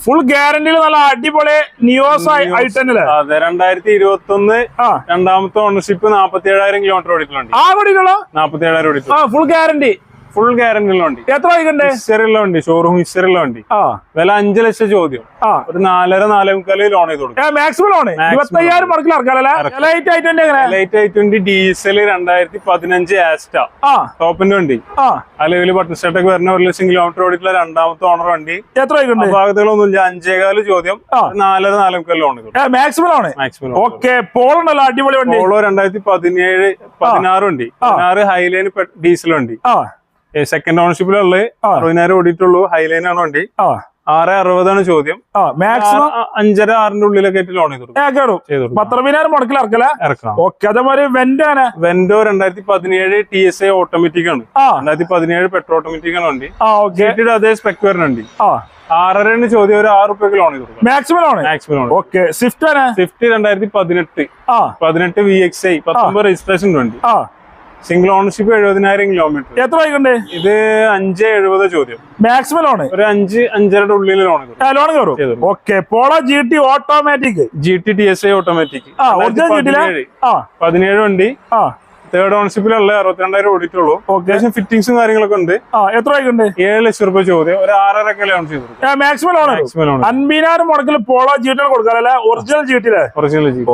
Full ഗ്യാരണ്ടിയിൽ നല്ല അടിപൊളി NIOS ഐറ്റല്ലേ? അതെ, 2021 രണ്ടാമത്തെ ഓണർഷിപ്പ്, 47,000 കിലോമീറ്റർ ഓടിയിട്ടുണ്ട്. ആ കൂടിയുള്ളൂ 47,000 ഓടിയിട്ടുണ്ട്. Full guarantee. ഫുൾ ഗ്യാരണ്ടി ഉള്ള വണ്ടി. എത്ര ഹിസ്റ്ററിയുള്ള വണ്ടി, ഷോറൂം ഹിസ്റ്ററിയുള്ള വണ്ടി. വില 5 ലക്ഷം ചോദ്യം. ഒരു 4.5 ലോൺ ചെയ്ത് കൊടുക്കും. മാക്സിമം ലോൺ 25,000 മുടക്കിൽ ഇറക്കാം. ലൈറ്റ് i20 ഡീസൽ 2015 ആസ്റ്റ ടോപ്പിന്റെ വണ്ടി. അല്ലെങ്കിൽ ബട്ടൺ സ്റ്റാർട്ടൊക്കെ വരുന്ന 1 ലക്ഷം കിലോമീറ്റർ ഓടിയിട്ടുള്ള രണ്ടാമത്തെ ഓണർ വണ്ടി. എത്ര ഭാഗത്തുകളൊന്നുമില്ല. 5.25 ചോദ്യം. 4.5 ലോൺ ചെയ്ത് കൊടുക്കും. Maximum loan. ഓക്കെ. പോളോ ഉണ്ടല്ലോ അടിപൊളി വണ്ടി. പോളോ 2017-16 വണ്ടി. 16 ഹൈലൈൻ ഡീസൽ വണ്ടി. സെക്കൻഡ് ഓണർഷിപ്പിലുള്ള 60,000 ഓടിയിട്ടുള്ളൂ. ഹൈലൈൻ ആണ് വണ്ടി. 6.60 ചോദ്യം. മാക്സിമം 5.5-6 ഉള്ളിലൊക്കെ ലോൺ ചെയ്തു 15,000 മുടക്കിൽ ഇറക്കാം. വെന്റോ 2017 TSI ഓട്ടോമാറ്റിക് ആണ്. 2017 പെട്രോൾ ഓട്ടോമാറ്റിക് ആണ് വണ്ടി. അതേ സ്പെക് വരുന്നുണ്ട്. 6.5 ചോദ്യം. ഒരു 6 രൂപയ്ക്ക് ലോൺ ചെയ്തു maximum loan. Swift 2018 VXI 19 registration വണ്ടി. Single ownership 70,000 kilometre. എത്ര ഇത് 5.70 ചോദ്യം. മാക്സിമം ലോൺ ഒരു 5-5.5 ഉള്ളിൽ ലോൺ കയറും. Okay. Polo GT automatic. GT TSI automatic 17 വണ്ടി. തേർഡ് ഓണർഷിപ്പിലുള്ള 62,000 ഓടിയിട്ടുള്ളൂ. അത്യാവശ്യം ഫിറ്റിംഗ്സും കാര്യങ്ങളൊക്കെ ഉണ്ട്. എത്ര 7 ലക്ഷം രൂപ ചോദ്യം. ഒരു 6.5 ലോൺ ചെയ്തു. മാക്സിമം ലോൺ 50,000 മുടക്കിൽ പോളോ GT കൊടുക്കാറല്ലേ? Original GT. Original GT.